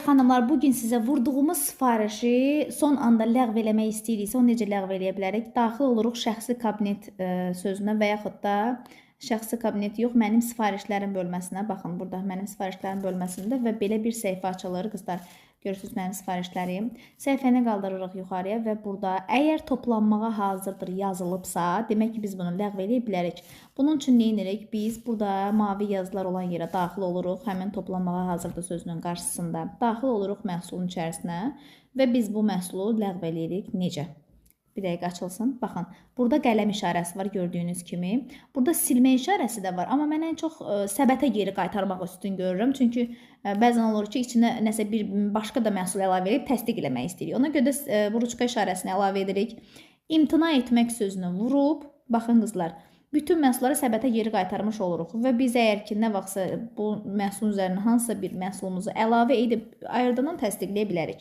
xanımlar, bugün sizə vurduğumuz sifarişi son anda ləğv eləmək istəyiriksə, onu necə ləğv eləyə bilərik? Daxil oluruq şəxsi kabinet sözünə və yaxud da şəxsi kabinet yox, mənim sifarişlərim bölməsinə. Baxın, burada mənim sifarişlərim bölməsində və belə bir səhifə açılır. Qızlar, görürsünüz mənim sifarişlərim. Səhifəni qaldırırıq yuxarıya və burada əgər toplanmağa hazırdır yazılıbsa, demək ki, biz bunu ləğv eləyə bilərik. Bunun üçün nə edirik? Biz burada mavi yazılar olan yerə daxil oluruq. Həmin toplanmağa hazırdır sözünün qarşısında. Daxil oluruq məhsulun içərisinə və biz bu məhsulu ləğv eləyirik. Necə? Bir dəqiqə açılsın. Baxın, burada qələm işarəsi var gördüyünüz kimi. Burada silmə işarəsi də var. Amma mən ən çox səbətə geri qaytarmaq üstün görürüm. Çünki bəzən olur ki, içinə nəsə bir başqa da məhsul əlavə edib təsdiq eləmək istəyirik. Ona görə də bu ruçka işarəsini əlavə edirik. İmtina etmək sözünü vurub, baxın qızlar, bütün məhsulları səbətə geri qaytarmış oluruq və biz əgər ki, nə vaxtsa bu məhsulun üzərinə hansısa bir məhsulumuzu əlavə edib ayırdıqdan təsdiqləyə bilərik.